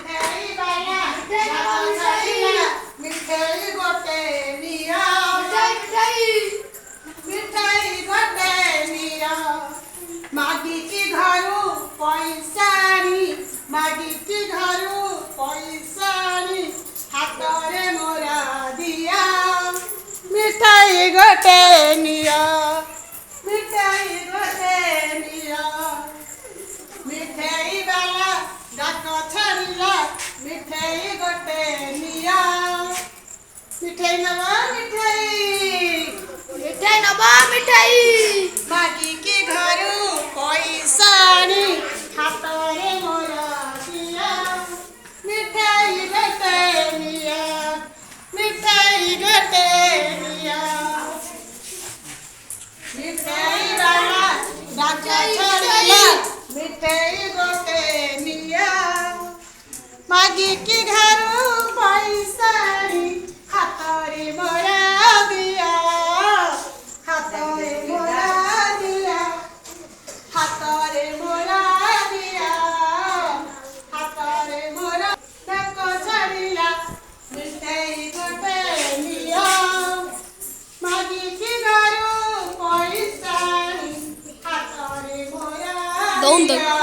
ମିଠେଇ ବାଲା ଡାକ ଛାଡ଼ିଲା ମିଠେଇ ଗୋଟେ ନିଅ ମିଠେଇ ଗୋଟେ ନିଅ ମାଗିଛି ଘରୁ ପଇସା ଆଣି ମାଗିଛି ଘରୁ ପଇସା ଆଣି ହାତରେ ମୋର ଦିଅ ମିଠେଇ ଗୋଟେ ନିଅ ମିଠେଇ ଗୋଟେ ନିଅ ମିଠେଇ ବାଲା ଡାକ ଛାଡ଼ିଲା ମିଠେଇ ଗୋଟେ ନିଅ ମିଠେଇ ନବ ମିଠେଇ ମାଗିକି ଘରୁ ପଇସା ଆଣି ହାତରେ ମୋର ଦିଅ ମିଠେଇ ଗୋଟେ ନିଅ ମିଠେଇ ଗୋଟେ ନିଅ ମିଠେଇ ବାଲା ଡାକ ଛାଡ଼ିଲା ମିଠେଇ ଗୋଟେ ନିଅ ମାଗିକି ଘରୁ ପଇସା ଆଣି ହାତରେ ମୋର ଦିଅ ହାତରେ ମୋର ଦିଅ ହାତରେ ମୋର ଦିଅ ହାତରେ ମୋର ଡାକ ଛାଡ଼ିଲା ମିଠେଇ ଗୋଟେ ନିଅ ମାଗିକି ଘରୁ ପଇସା ଆଣି ହାତରେ ମୋର ଦିଅ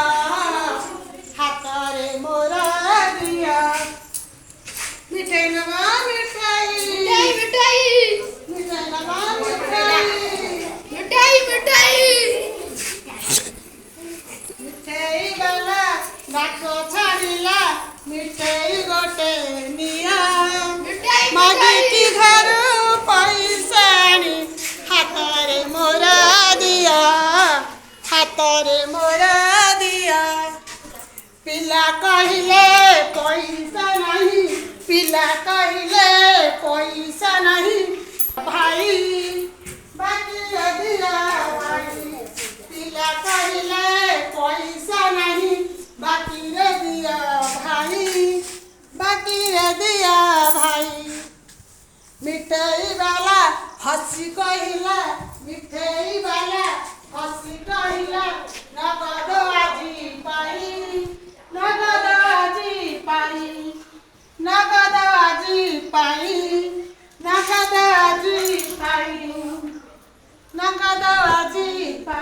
ହାତରେ ମୋର ଦିଅ ମିଠେଇ ନବ ମିଠେଇ ନବ ମିଠେଇ ବାଲା ଡାକ ଛାଡ଼ିଲା ମିଠେଇ ଗୋଟେ ନିଅ ମାଗିକି ଘରୁ ପଇସା ଆଣି ହାତରେ ମୋର ଦିଅ ହାତରେ ମୋର ଦିଅ ପିଲା କହିଲେ ପଇସା ନାହିଁ ପିଲା କହିଲେ ପଇସା ନାହିଁ ଭାଇ ବାକିରେ ଦିଅ ଭାଇ ପିଲା କହିଲେ ପଇସା ନାହିଁ ବାକିରେ ଦିଅ ଭାଇ ବାକିରେ ଦିଅ ଭାଇ ମିଠେଇ ବାଲା ହସି କହିଲା ମିଠେଇ ବାଲା ହସି କହିଲା ନଗଦ ଆଜି ପାଇଁ ନଗଦ ଆଜି ପାଇଁ ନଗଦ ଆଜି ପାଇଁ ନଗଦ ଆଜି ପାଇଁ ନଗଦ ଆଜି ପାଇଁ